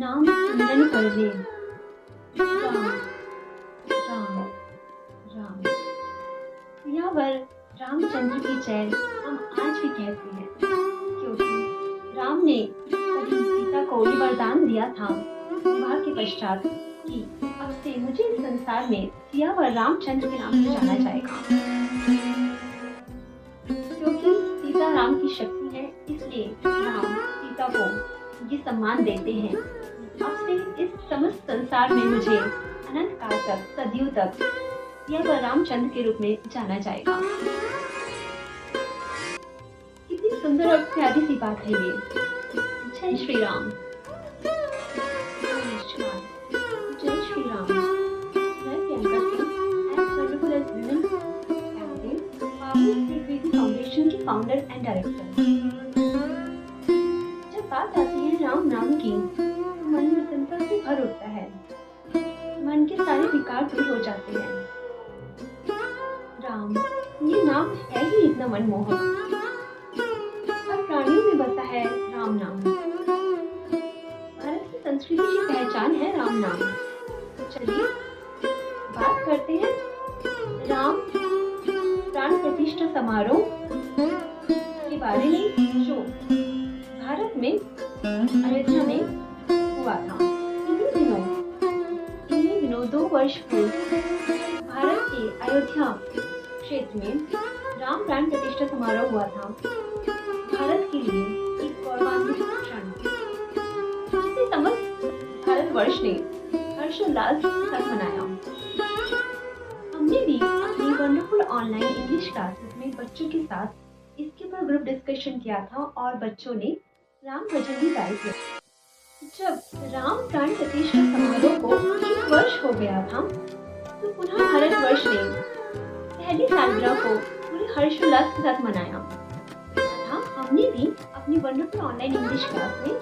राम चंद्रन कर दे। राम राम राम। सियावर रामचंद्र की जय हम आज भी कहते हैं, क्योंकि राम ने कभी सीता को ये वरदान दिया था विवाह के पश्चात कि अब से मुझे इस संसार में सियावर रामचंद्र के नाम से जाना जाएगा। क्योंकि सीता राम की शक्ति है, इसलिए राम सीता को ये सम्मान देते हैं। अब से इस समस्त संसार में मुझे अनंत काल तक, सदियों तक सियावर रामचंद्र के रूप में जाना जाएगा। कितनी सुंदर और प्यारी सी बात है ये। जय श्री राम। नमस्कार। जय श्री राम। मैं Priyanka Singh, as wonderful as women campaign, Power Security foundation की फाउंडर एंड डायरेक्टर। जब बात आती है राम नाम की, मन प्रसन्नता से भर उठता है, मन के सारे विकार दूर हो जाते हैं। राम, ये नाम है ही इतना मनमोहक। हर प्राणियों में बसा है राम नाम। भारत की संस्कृति की पहचान है राम नाम। तो चलिए बात करते हैं राम प्राण प्रतिष्ठा समारोह के बारे में, जो भारत में अयोध्या में हुआ था। इन्हीं दिनों 2 वर्ष पूर्व भारत के अयोध्या क्षेत्र में राम प्राण प्रतिष्ठा समारोह हुआ था। भारत के लिए एक गौरवान्वित क्षण, जिसे समस्त भारतवर्ष ने हर्षोल्लास के साथ मनाया। हमने भी अपनी वंडरफुल ऑनलाइन इंग्लिश क्लासेस में बच्चों के साथ इसके ऊपर ग्रुप डिस्कशन किया था और बच्चों ने राम भजन भी गाए थे। जब राम प्राण प्रतिष्ठा समारोह को 1 वर्ष हो गया था, तो पुनः भारतवर्ष ने पहली सालगिरह को पूरे हर्षोल्लास के साथ मनाया। हमने भी अपनी वंडरफुल ऑनलाइन इंग्लिश क्लास में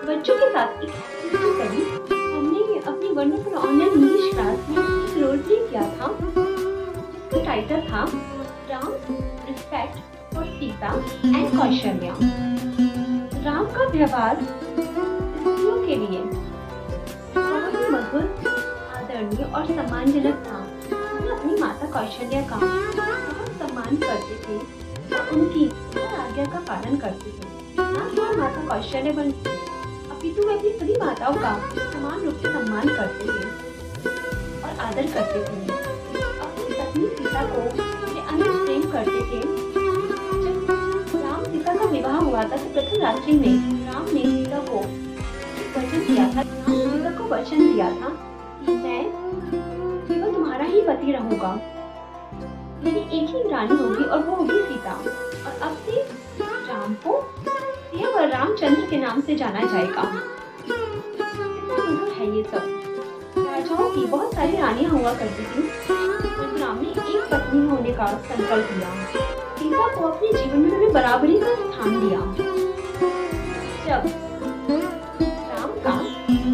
बच्चों के साथ एक एक्टिविटी करी। हमने अपनी वंडरफुल ऑनलाइन इंग्लिश क्लास में एक रोल प्ले किया था, जिसका टाइटल था Ram respect for Sita and Kaushalya. Ram का व्यवहार स्त्रियों के लिए बहुत ही मधुर, आदरणीय और सम्मानजनक था। वे अपनी माता कौशल्या का बहुत सम्मान करते थे और उनकी हर आज्ञा का पालन करते थे। न केवल माता कौशल्या बल्कि अपितु वे अपनी सभी माताओं का समान रूप से सम्मान करते थे और आदर करते थे। अपनी पत्नी सीता को वे अनंत प्रेम करते थे। जब राम सीता का विवाह हुआ था, तो प्रथम रात्रि में राम ने सीता को वचन दिया था। सीता को वचन दिया था कि मैं केवल तुम्हारा ही पति रहूंगा, मेरी एक ही रानी होगी और वो होगी सीता। और अब से राम को सियावर रामचंद्र के नाम से जाना जाएगा। कितना मधुर है ये सब। राजाओं की बहुत सारी रानियां हुआ करती थी, और राम ने एक पत्नी होने का संकल्प लिया। सीता को अपने जीवन में उन्होंने बराबरी का स्थान दिया। जब राम का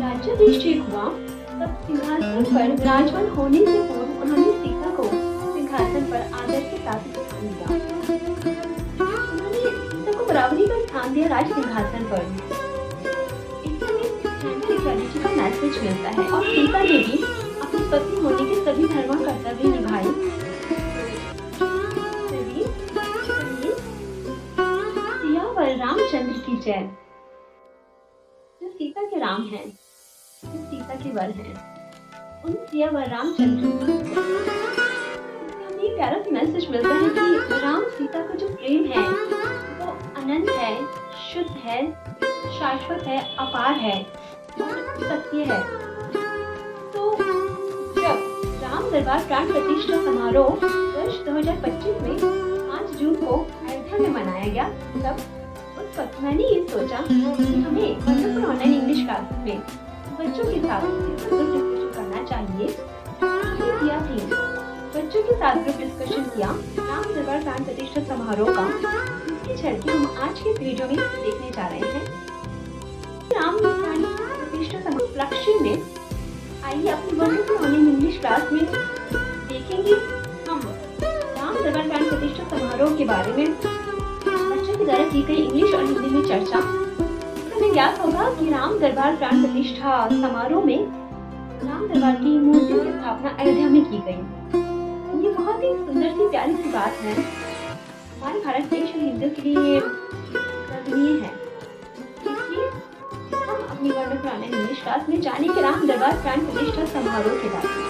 राज्याभिषेक हुआ, तब सिंहासन पर विराजमान होने से पूर्व उन्होंने सीता को सिंहासन पर आदर के साथ स्थान दिया। उन्होंने सीता को बराबरी का स्थान दिया राज सिंहासन पर। इससे जेंडर इक्वालिटी का मैसेज मिलता है और सीता ने भी अपनी पत्नी होने के सभी धर्म कर्तव्य निभाए। सियावर रामचंद्र की जय। जो सीता के राम हैं, जो सीता के वर हैं, उन सियावर रामचंद्र प्यारा सा मैसेज मिलता है कि राम सीता का जो प्रेम है वो अनंत है, शुद्ध है, शाश्वत है, अपार है और सत्य है। तो जब राम दरबार प्राण प्रतिष्ठा समारोह वर्ष 2025 में 5 जून को अयोध्या में मनाया गया, तब उस वक्त मैंने ये सोचा कि हमें वंडरफुल ऑनलाइन इंग्लिश क्लास में बच्चों के साथ ग्रुप डिस्कशन करना चाहिए। किया थी बच्चों के साथ ग्रुप डिस्कशन किया राम दरबार प्राण प्रतिष्ठा समारोह का, जिसकी झलकी हम आज के वीडियो में देखने जा रहे हैं। राम प्राण प्रतिष्ठा समारोह उपलक्ष्य में आइए अपनी वंडरफुल ऑनलाइन इंग्लिश क्लास में देखेंगे हम राम दरबार प्राण प्रतिष्ठा समारोह के बारे में बच्चों के द्वारा की गई इंग्लिश और हिंदी में चर्चा। इसमें आपको याद होगा कि राम दरबार प्राण प्रतिष्ठा समारोह में राम दरबार की मूर्ति की स्थापना अयोध्या में की गई। ये बहुत ही सुंदर सी प्यारी सी बात है। हमारे भारत देश और हिंदू के लिए गर्वनीय है। इसलिए हम अपनी वर्ण पुराने इंग्लिश क्लास में जानेंगे राम दरबार प्राण प्रतिष्ठा समारोह के बारे में।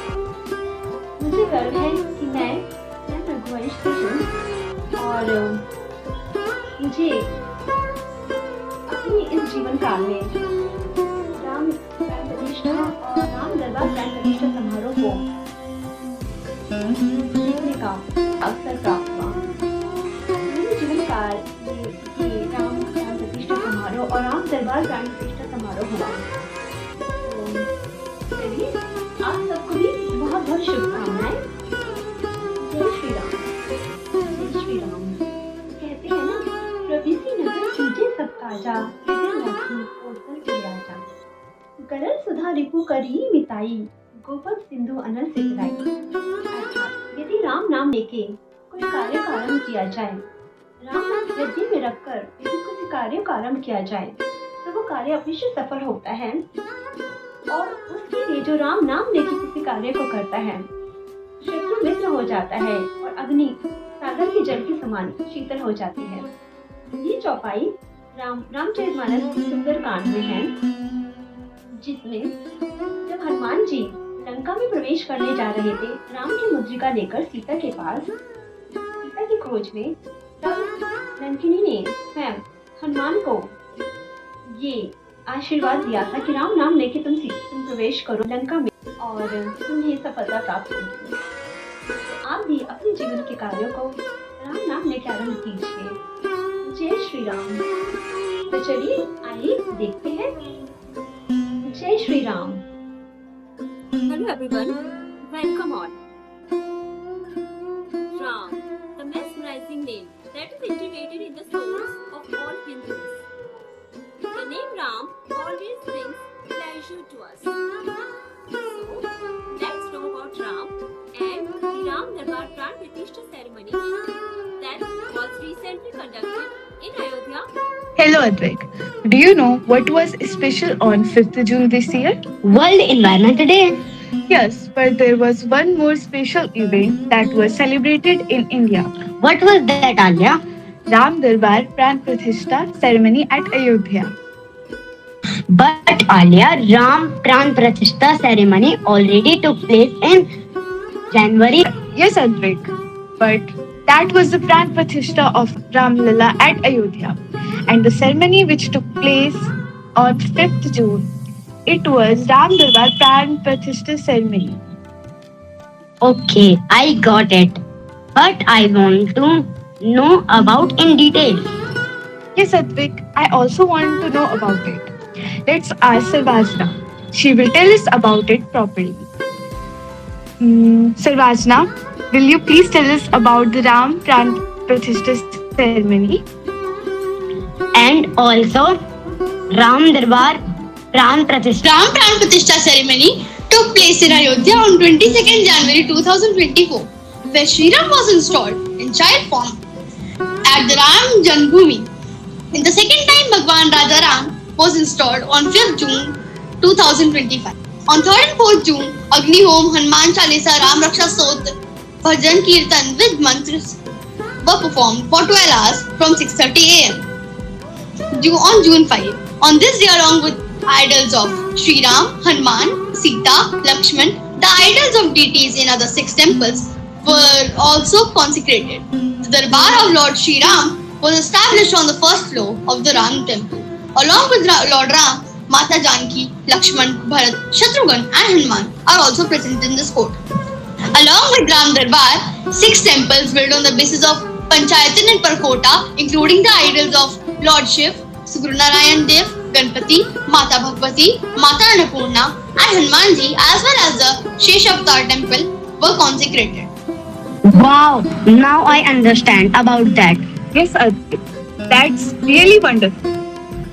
मुझे गर्व है कि मैं रघुवंश से हूँ और मुझे अपनी इस जीवन काल में राम प्राण प्रतिष्ठा और राम दरबार प्राण प्रतिष्ठा समारोह को देखने का अवसर प्राप्त हुआ। मेरे जीवन काल में ये राम प्राण प्रतिष्ठा समारोह और राम दरबार प्राण प्रतिष्ठा समारोह हुआ। तो चलिए आप सबको भी बहुत बहुत शुभकामनाएं। जय श्री राम। जय श्री राम। कहते हैं ना, प्रविसी नगर कीजे सब काजा, गरल सुधा रिपु करी मिताई, गोपद सिंधु अनल सितराई। अर्थात यदि राम नाम लेके कोई कार्य का आरंभ किया जाए, राम नाम हृदय में रखकर यदि किसी कार्य का आरंभ किया जाए तो वो कार्य अवश्य सफल होता है। और उसके लिए जो राम नाम लेके किसी कार्य को करता है, शत्रु मित्र हो जाता है और अग्नि सागर के जल के समान शीतल हो जाती है। ये चौपाई रामचरितमानस सुंदर कांड में है, जिसमें जब हनुमान जी लंका में प्रवेश करने जा रहे थे, राम की मुद्रिका लेकर सीता के पास, सीता की खोज में, तब लंकिनी ने स्वयं हनुमान को ये आशीर्वाद दिया था कि राम नाम लेके तुम प्रवेश करो लंका में और तुम्हें सफलता प्राप्त होगी। तो आप भी अपने जीवन के कार्यों को राम नाम लेके आरंभ कीजिए। जय श्री राम। तो चलिए आइए देखते हैं। जय Shri Ram. Hello everyone, welcome on. Ram, the mesmerizing name that is integrated in the souls of all Hindus. The name Ram always brings pleasure to us. So, let's know about Ram and the Ram Darbar Pran Pratishtha ceremony that was recently conducted in Ayodhya. Hello Advik, do you know what was special on 5th June this year? World Environment Day. Yes, but there was one more special event that was celebrated in India. What was that, Alia? Ram Darbar Pran Pratishtha ceremony at Ayodhya. But Alia, Ram Pran Pratishtha ceremony already took place in January. Yes Advik, but that was the Pran Pratishtha of Ram Lalla at Ayodhya, and the ceremony which took place on 5th June. It was Ram Darbar Pran Pratishtha ceremony. Okay, I got it. But I want to know about in detail. Yes, Advik, I also want to know about it. Let's ask Sarvajna. She will tell us about it properly. Sarvajna, will you please tell us about the Ram Pran Pratishtha ceremony? And also, Ram Darbar Pran Pratishtha. Ram Pran Pratishtha ceremony took place in Ayodhya on 22nd January 2024, where Sri Ram was installed in child form at the Ram Janmabhoomi. In the second time, Bhagwan Raja Ram was installed on 5th June 2025. On 3rd and 4th June, Agni Hom, Hanuman Chalisa, Ram Raksha Stotra, Bhajan Kirtan with mantras were performed for 12 hours from 6:30 am. On June 5. On this day, along with idols of Sri Ram, Hanuman, Sita, Lakshman, the idols of deities in other 6 temples were also consecrated. The Darbar of Lord Sri Ram was established on the first floor of the Ram temple. Along with Lord Ram, Mata Janki, Lakshman, Bharat, Shatrughan and Hanuman are also present in this court. Along with Ram Darbar, 6 temples built on the basis of Panchayatan and Parkota, including the idols of Lord Shiv, Guru Narayan Dev, Ganpati, Mata Bhagwati, Mata Annapurna and Hanumanji, as well as the Shesh Avatar temple were consecrated. Wow, now I understand about that. Yes, Advik, that's really wonderful.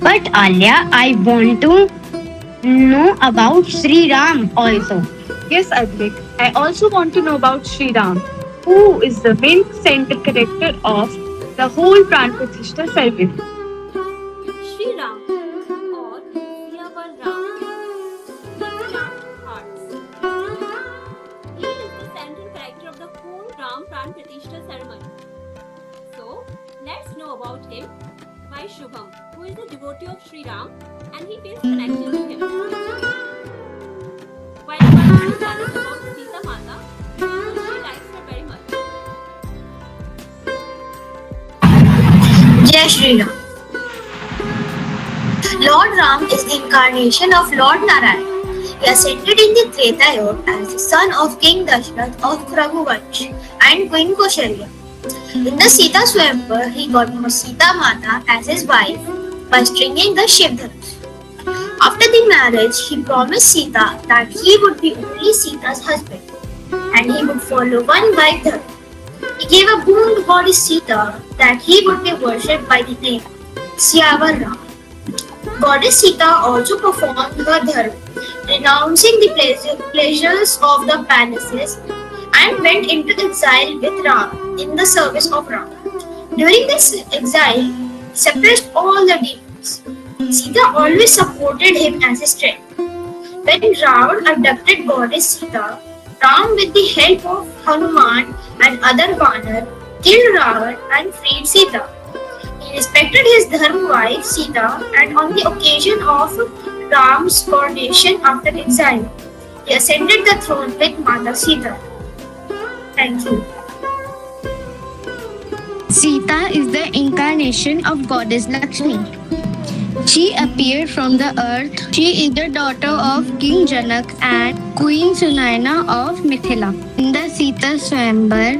But Alia, I want to know about Sri Ram also. Yes, Advik, I also want to know about Sri Ram, who is the main center character of the whole Pran Pratishtha ceremony. Sri Ram, or about him by Shubham, who is a devotee of Sri Ram and he feels connection to him. While Parvati is jealous about Sita Mata, because she likes her very much. Jai Shri Ram. Lord Ram is the incarnation of Lord Narayan. He ascended in the Treta Yuga as the son of King Dashrath of Raghuvansh and Queen Kaushalya. In the Sita Swayamvar, he got Sita Mata as his wife by stringing the Shiv Dhanush. After the marriage, he promised Sita that he would be only Sita's husband and he would follow one wife dharma. He gave a boon to goddess Sita that he would be worshipped by the name Syavar Ram. Goddess Sita also performed her dharma, renouncing the pleasures of the palaces and went into exile with Ram in the service of Ram. During this exile, he suppressed all the demons. Sita always supported him as a strength. When Ravan abducted goddess Sita, Ram with the help of Hanuman and other Vanar killed Ravan and freed Sita. He respected his dharma wife Sita and on the occasion of Ram's coronation after exile, he ascended the throne with Mata Sita. Thank you. Sita is the incarnation of goddess Lakshmi. She appeared from the earth. She is the daughter of King Janak and Queen Sunaina of Mithila. In the Sita Swayamvar,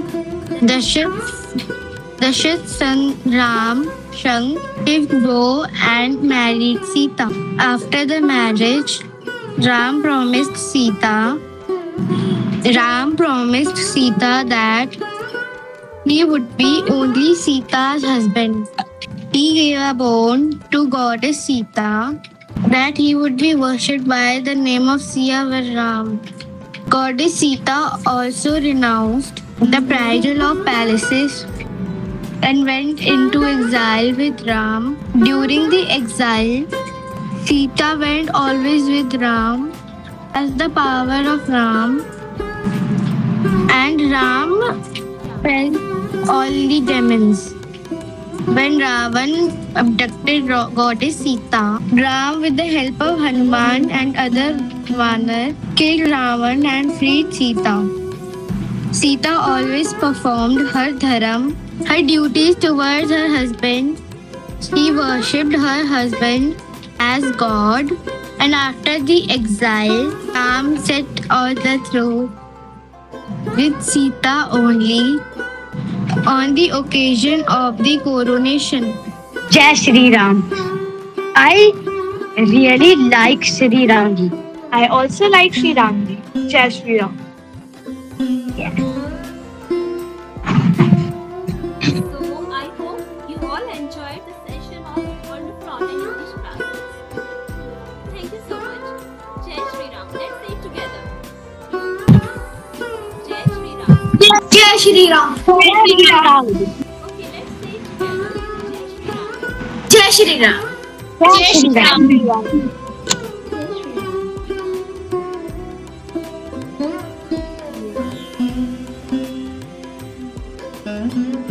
Dasharatha's son Ram sung his bow and married Sita. After the marriage, Ram promised Sita that he would be only Sita's husband. He gave a bond to goddess Sita that he would be worshipped by the name of Syavar Ram. Goddess Sita also renounced the bridal of palaces and went into exile with Ram. During the exile, Sita went always with Ram as the power of Ram, and Ram felt all the demons. When Ravan abducted goddess Sita, Ram with the help of Hanuman and other Vanar killed Ravan and freed Sita. Sita always performed her dharma, her duties towards her husband. She worshipped her husband as God, and after the exile, Ram sat on the throne with Sita only on the occasion of the coronation. Jai Shri Ram. I really like Shri Ram ji. I also like Sri Ramji. Jai Shri Ram. So I hope you all enjoyed the session of wonderful online English classes. Thank you so much. Jai Shri Ram. Let's say it together. Jai Shri Ram. Jai Shri Ram. Okay, let's say it together. Jai Shri Ram. Jai Shri Ram. Jai Shri Ram.